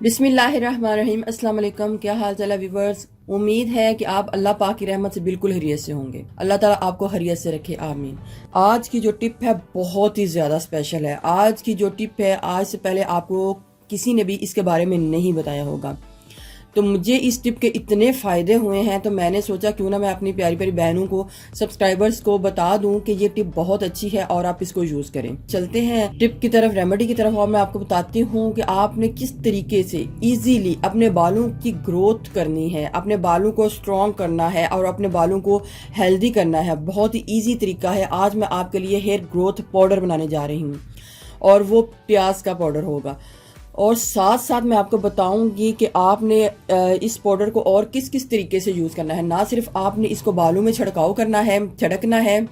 बिस्मिल्लाहिर्रहमानिर्रहीम। अस्सलाम वालेकुम। क्या हाल चाल है व्यूवर्स। उम्मीद है कि आप अल्लाह पाक की रहमत से बिल्कुल खैरियत से होंगे। अल्लाह ताला आपको खैरियत से रखे, आमीन। आज की जो टिप है बहुत ही ज़्यादा स्पेशल है। आज की जो टिप है, आज से पहले आपको किसी ने भी इसके बारे में नहीं बताया होगा। तो मुझे इस टिप के इतने फ़ायदे हुए हैं तो मैंने सोचा क्यों ना मैं अपनी प्यारी प्यारी बहनों को, सब्सक्राइबर्स को बता दूं कि ये टिप बहुत अच्छी है और आप इसको यूज़ करें। चलते हैं टिप की तरफ, रेमेडी की तरफ, और मैं आपको बताती हूँ कि आपने किस तरीके से इजीली अपने बालों की ग्रोथ करनी है, अपने बालों को स्ट्रॉन्ग करना है और अपने बालों को हेल्दी करना है। बहुत ही ईजी तरीका है। आज मैं आपके लिए हेयर ग्रोथ पाउडर बनाने जा रही हूँ और वो प्याज का पाउडर होगा। और साथ साथ मैं आपको बताऊंगी कि आपने इस पाउडर को और किस किस तरीके से यूज़ करना है। ना सिर्फ आपने इसको बालों में छिड़काव करना है, छिड़कना है,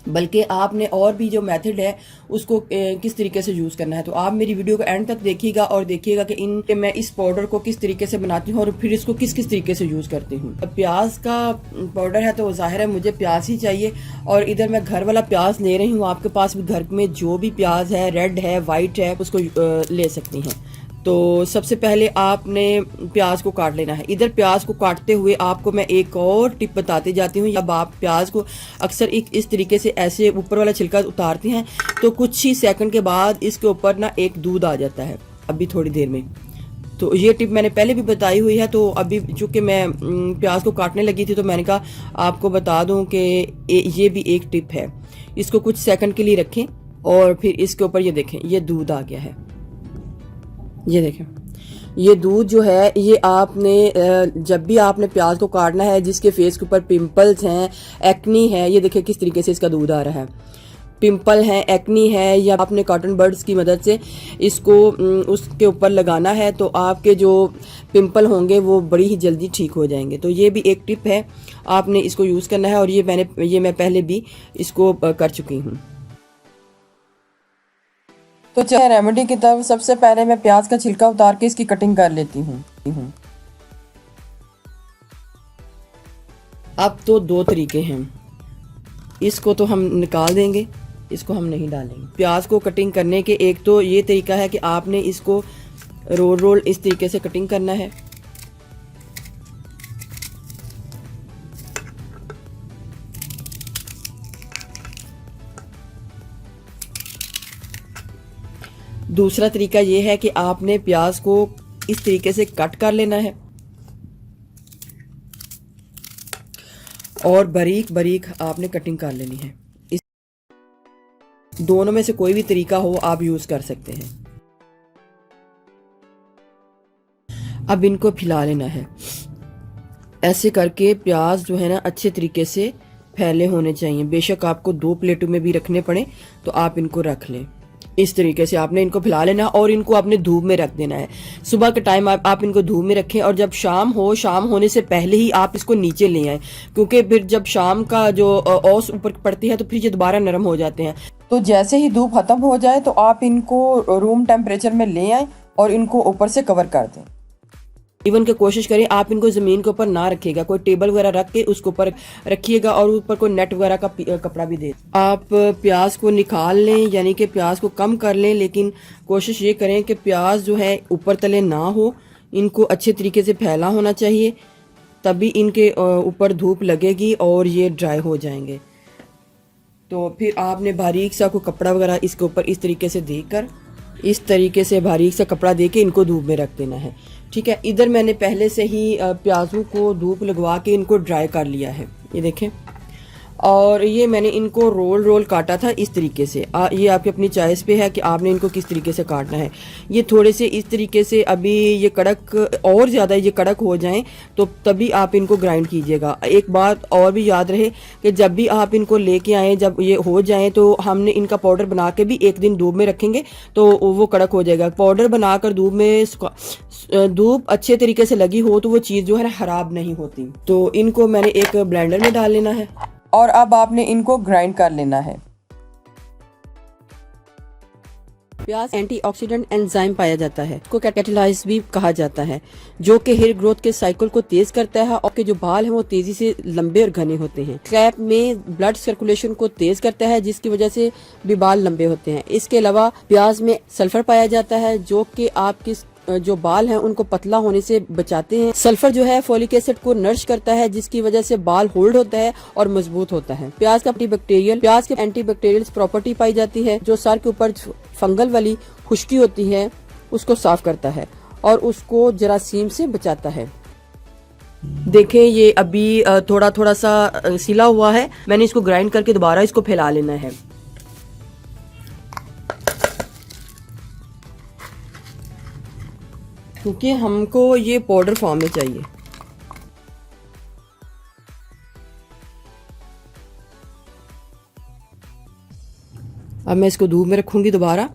बल्कि आपने और भी जो मेथड है उसको किस तरीके से यूज़ करना है। तो आप मेरी वीडियो को एंड तक देखिएगा और देखिएगा कि मैं इस पाउडर को किस तरीके से बनाती हूँ और फिर इसको किस किस तरीके से यूज़ करती हूँ। प्याज का पाउडर है तो जाहिर है मुझे प्याज ही चाहिए, और इधर मैं घर वाला प्याज ले रही हूँ। आपके पास भी घर में जो भी प्याज है, रेड है, वाइट है, उसको ले सकती हैं। तो सबसे पहले आपने प्याज को काट लेना है। इधर प्याज को काटते हुए आपको मैं एक और टिप बताती जाती हूँ। जब आप प्याज को अक्सर इस तरीके से ऐसे ऊपर वाला छिलका उतारते हैं तो कुछ ही सेकंड के बाद इसके ऊपर ना एक दूध आ जाता है, अभी थोड़ी देर में। तो ये टिप मैंने पहले भी बताई हुई है। तो अभी चूँकि मैं प्याज को काटने लगी थी तो मैंने कहा आपको बता दूँ कि ये भी एक टिप है। इसको कुछ सेकंड के लिए रखें और फिर इसके ऊपर ये देखें, ये दूध आ गया है। ये देखें, ये दूध जो है ये आपने जब भी आपने प्याज को काटना है, जिसके फेस के ऊपर पिंपल्स हैं, एक्नी है, ये देखें किस तरीके से इसका दूध आ रहा है। पिंपल है, एक्नी है, या आपने कॉटन बड्स की मदद से इसको उसके ऊपर लगाना है तो आपके जो पिंपल होंगे वो बड़ी ही जल्दी ठीक हो जाएंगे। तो ये भी एक टिप है, आपने इसको यूज़ करना है। और ये मैं पहले भी इसको कर चुकी हूँ। तो चलिए रेमेडी की तरफ। सबसे पहले मैं प्याज का छिलका उतार के इसकी कटिंग कर लेती हूँ। अब तो दो तरीके हैं, इसको तो हम निकाल देंगे, इसको हम नहीं डालेंगे। प्याज को कटिंग करने के एक तो ये तरीका है कि आपने इसको रोल रोल इस तरीके से कटिंग करना है। दूसरा तरीका ये है कि आपने प्याज को इस तरीके से कट कर लेना है और बारीक बारीक आपने कटिंग कर लेनी है। इस दोनों में से कोई भी तरीका हो आप यूज कर सकते हैं। अब इनको फैला लेना है। ऐसे करके प्याज जो है ना अच्छे तरीके से फैले होने चाहिए। बेशक आपको 2 प्लेटों में भी रखने पड़े तो आप इनको रख लें। इस तरीके से आपने इनको फैला लेना और इनको आपने धूप में रख देना है। सुबह के टाइम आप इनको धूप में रखें और जब शाम होने से पहले ही आप इसको नीचे ले आए, क्योंकि फिर जब शाम का जो ओस ऊपर पड़ती है तो फिर ये दोबारा नरम हो जाते हैं। तो जैसे ही धूप खत्म हो जाए तो आप इनको रूम टेम्परेचर में ले आए और इनको ऊपर से कवर कर दें। इवन के कोशिश करें आप इनको ज़मीन के ऊपर ना रखिएगा, कोई टेबल वगैरह रख के उसके ऊपर रखिएगा और ऊपर कोई नेट वगैरह का कपड़ा भी दे। आप प्याज को निकाल लें, यानी कि प्याज को कम कर लें, लेकिन कोशिश ये करें कि प्याज जो है ऊपर तले ना हो। इनको अच्छे तरीके से फैला होना चाहिए, तभी इनके ऊपर धूप लगेगी और ये ड्राई हो जाएंगे। तो फिर आपने बारीक सा कोई कपड़ा वगैरह इसके ऊपर इस तरीके से देकर, इस तरीके से बारीक सा कपड़ा देके इनको धूप में रख देना है। ठीक है, इधर मैंने पहले से ही प्याजों को धूप लगवा के इनको ड्राई कर लिया है, ये देखें। और ये मैंने इनको रोल रोल काटा था इस तरीके से। ये आपकी अपनी चॉइस पे है कि आपने इनको किस तरीके से काटना है। ये थोड़े से इस तरीके से, अभी ये कड़क और ज़्यादा ये कड़क हो जाएं तो तभी आप इनको ग्राइंड कीजिएगा। एक बात और भी याद रहे कि जब भी आप इनको लेके आएँ, जब ये हो जाएं तो हमने इनका पाउडर बना के भी एक दिन धूप में रखेंगे तो वो कड़क हो जाएगा। पाउडर बनाकर धूप अच्छे तरीके से लगी हो तो वो चीज़ जो है खराब नहीं होती। तो इनको मैंने एक ब्लेंडर में डाल लेना है और अब आपने इनको ग्राइंड कर लेना है। प्याज एंटीऑक्सीडेंट एंजाइम पाया जाता है, इसको कैटेलाइज भी कहा जाता है, जो कि हेयर ग्रोथ के साइकिल को तेज करता है और के जो बाल हैं वो तेजी से लंबे और घने होते हैं। स्कैल्प में ब्लड सर्कुलेशन को तेज करता है, जिसकी वजह से भी बाल लंबे होते हैं। इसके अलावा प्याज में सल्फर पाया जाता है, जो कि आपकी जो बाल हैं उनको पतला होने से बचाते हैं। सल्फर जो है फोलिक एसिड को नरिश करता है, जिसकी वजह से बाल होल्ड होता है और मजबूत होता है। प्याज के एंटीबैक्टीरियल प्रॉपर्टी पाई जाती है, जो सर के ऊपर फंगल वाली खुश्की होती है उसको साफ करता है और उसको जरासीम से बचाता है। देखें ये अभी थोड़ा थोड़ा सा सिला हुआ है, मैंने इसको ग्राइंड करके दोबारा इसको फैला लेना है। क्योंकि हमको ये पाउडर फॉर्म में चाहिए। अब मैं इसको धूप में रखूंगी दोबारा,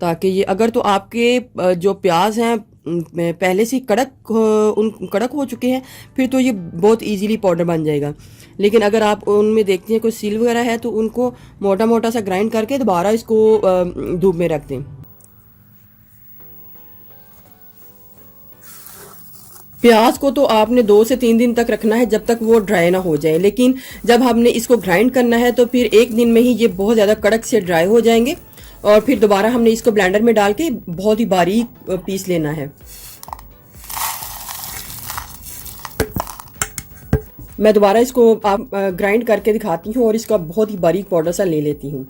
ताकि ये अगर तो आपके जो प्याज हैं पहले से कड़क हो चुके हैं फिर तो ये बहुत इजीली पाउडर बन जाएगा। लेकिन अगर आप उनमें देखते हैं कोई सील वगैरह है तो उनको मोटा मोटा सा ग्राइंड करके दोबारा इसको धूप में रख दें। प्याज को तो आपने 2 से 3 दिन तक रखना है जब तक वो ड्राई ना हो जाए, लेकिन जब हमने इसको ग्राइंड करना है तो फिर 1 दिन में ही ये बहुत ज़्यादा कड़क से ड्राई हो जाएंगे और फिर दोबारा हमने इसको ब्लेंडर में डाल के बहुत ही बारीक पीस लेना है। मैं दोबारा इसको आप ग्राइंड करके दिखाती हूँ और इसका बहुत ही बारीक पाउडर सा ले लेती हूँ।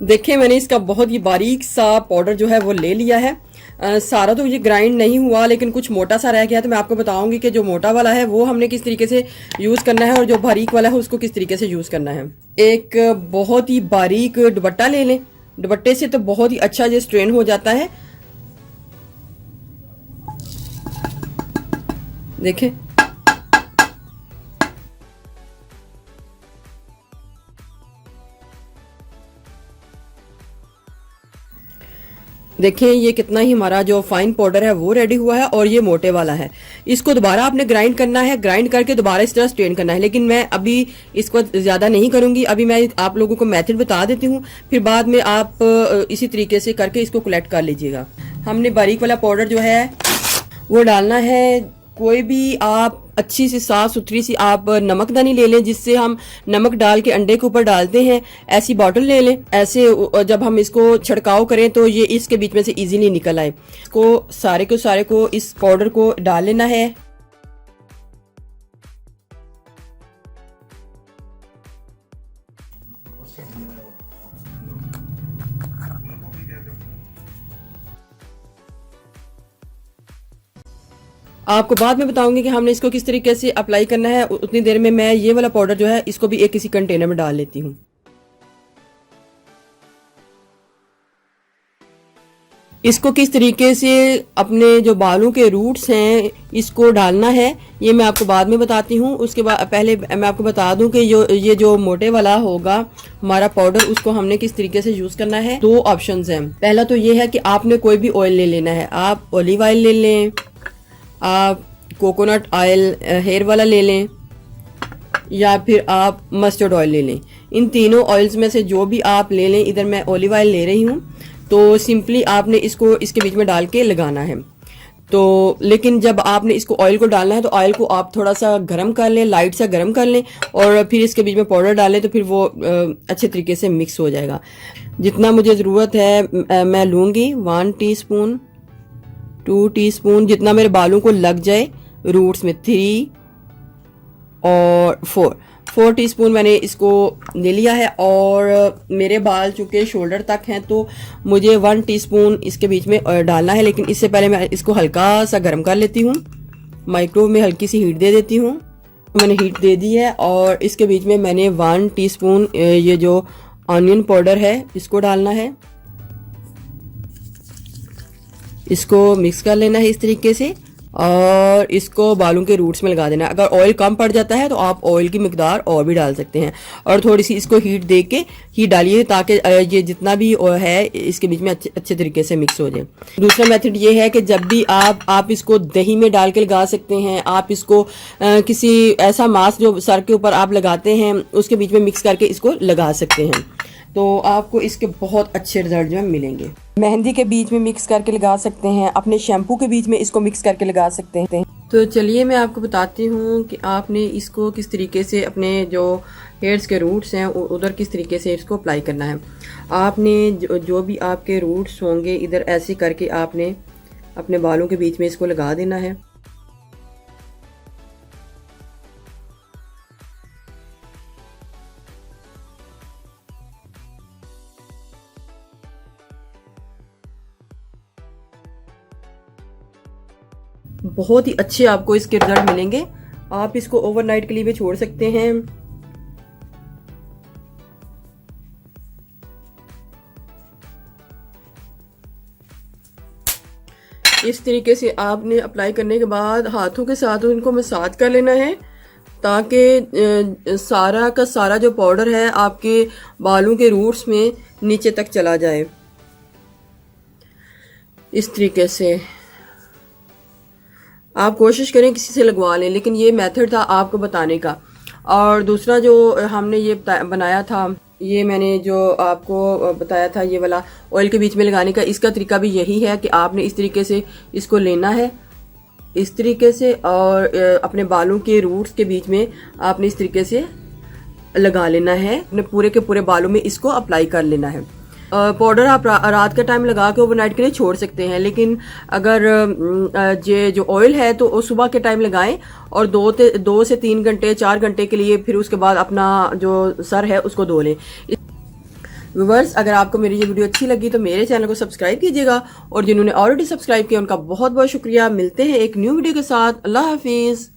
देखिए मैंने इसका बहुत ही बारीक सा पाउडर जो है वो ले लिया है। सारा तो ये ग्राइंड नहीं हुआ, लेकिन कुछ मोटा सा रह गया, तो मैं आपको बताऊंगी कि जो मोटा वाला है वो हमने किस तरीके से यूज़ करना है और जो बारीक वाला है उसको किस तरीके से यूज़ करना है। एक बहुत ही बारीक दुपट्टा ले लें, दुपट्टे से तो बहुत ही अच्छा ये स्ट्रेन हो जाता है। देखें देखें ये कितना ही हमारा जो फाइन पाउडर है वो रेडी हुआ है और ये मोटे वाला है। इसको दोबारा आपने ग्राइंड करना है, ग्राइंड करके दोबारा इस तरह स्ट्रेन करना है, लेकिन मैं अभी इसको ज़्यादा नहीं करूंगी। अभी मैं आप लोगों को मेथड बता देती हूँ, फिर बाद में आप इसी तरीके से करके इसको कलेक्ट कर लीजिएगा। हमने बारीक वाला पाउडर जो है वो डालना है। कोई भी आप अच्छी सी साफ सुथरी सी आप नमकदानी ले लें, जिससे हम नमक डाल के अंडे के ऊपर डालते हैं, ऐसी बॉटल ले लें। ऐसे जब हम इसको छिड़काव करें तो ये इसके बीच में से इजीली निकल आए। को सारे को इस पाउडर को डाल लेना है। आपको बाद में बताऊंगी कि हमने इसको किस तरीके से अप्लाई करना है। उतनी देर में मैं ये वाला पाउडर जो है इसको भी एक किसी कंटेनर में डाल लेती हूँ। इसको किस तरीके से अपने जो बालों के रूट्स हैं इसको डालना है ये मैं आपको बाद में बताती हूँ। उसके बाद पहले मैं आपको बता दूं कि ये जो मोटे वाला होगा हमारा पाउडर, उसको हमने किस तरीके से यूज करना है। 2 ऑप्शंस हैं। पहला तो ये है कि आपने कोई भी ऑयल ले लेना है। आप ऑलिव ऑयल ले लें, आप कोकोनट ऑयल हेयर वाला ले लें, या फिर आप मस्टर्ड ऑयल ले लें। इन तीनों ऑयल्स में से जो भी आप ले लें। इधर मैं ऑलिव ऑयल ले रही हूँ। तो सिंपली आपने इसको इसके बीच में डाल के लगाना है। तो लेकिन जब आपने इसको ऑयल को डालना है तो ऑयल को आप थोड़ा सा गर्म कर लें, लाइट सा गर्म कर लें, और फिर इसके बीच में पाउडर डालें तो फिर वो अच्छे तरीके से मिक्स हो जाएगा। जितना मुझे ज़रूरत है मैं लूँगी 1 टीस्पून, 2 टीस्पून, जितना मेरे बालों को लग जाए। रूट्स में 3 और 4 टीस्पून मैंने इसको ले लिया है। और मेरे बाल चूंकि शोल्डर तक हैं तो मुझे 1 टीस्पून इसके बीच में डालना है। लेकिन इससे पहले मैं इसको हल्का सा गर्म कर लेती हूँ। माइक्रोवेव में हल्की सी हीट दे देती हूँ। मैंने हीट दे दी है और इसके बीच में मैंने 1 टीस्पून ये जो ऑनियन पाउडर है इसको डालना है। इसको मिक्स कर लेना है इस तरीके से और इसको बालों के रूट्स में लगा देना है। अगर ऑयल कम पड़ जाता है तो आप ऑयल की मिकदार और भी डाल सकते हैं और थोड़ी सी इसको हीट दे के ही डालिए ताकि ये जितना भी है इसके बीच में अच्छे तरीके से मिक्स हो जाए। दूसरा मेथड ये है कि जब भी आप इसको दही में डाल के लगा सकते हैं। आप इसको किसी ऐसा मास्क जो सर के ऊपर आप लगाते हैं उसके बीच में मिक्स करके इसको लगा सकते हैं, तो आपको इसके बहुत अच्छे रिजल्ट जो है मिलेंगे। मेहंदी के बीच में मिक्स करके लगा सकते हैं, अपने शैम्पू के बीच में इसको मिक्स करके लगा सकते हैं। तो चलिए मैं आपको बताती हूँ कि आपने इसको किस तरीके से अपने जो हेयर्स के रूट्स हैं उधर किस तरीके से इसको अप्लाई करना है। आपने जो भी आपके रूट्स होंगे इधर ऐसे करके आपने अपने बालों के बीच में इसको लगा देना है। बहुत ही अच्छे आपको इसके रिजल्ट मिलेंगे। आप इसको ओवरनाइट के लिए भी छोड़ सकते हैं। इस तरीके से आपने अप्लाई करने के बाद हाथों के साथ इनको मसाज कर लेना है ताकि सारा का सारा जो पाउडर है आपके बालों के रूट्स में नीचे तक चला जाए। इस तरीके से आप कोशिश करें किसी से लगवा लें, लेकिन ये मेथड था आपको बताने का। और दूसरा जो हमने ये बनाया था, ये मैंने जो आपको बताया था ये वाला ऑयल के बीच में लगाने का, इसका तरीका भी यही है कि आपने इस तरीके से इसको लेना है इस तरीके से, और अपने बालों के रूट्स के बीच में आपने इस तरीके से लगा लेना है। अपने पूरे के पूरे बालों में इसको अप्लाई कर लेना है। पाउडर आप रात का टाइम लगा के ओवरनाइट के लिए छोड़ सकते हैं, लेकिन अगर ये जो ऑयल है तो वो सुबह के टाइम लगाएं और 2 से 3 घंटे 4 घंटे के लिए, फिर उसके बाद अपना जो सर है उसको धो लें। व्यूअर्स, अगर आपको मेरी ये वीडियो अच्छी लगी तो मेरे चैनल को सब्सक्राइब कीजिएगा, और जिन्होंने ऑलरेडी सब्सक्राइब किया उनका बहुत बहुत शुक्रिया। मिलते हैं एक न्यू वीडियो के साथ। अल्लाह हाफिज़।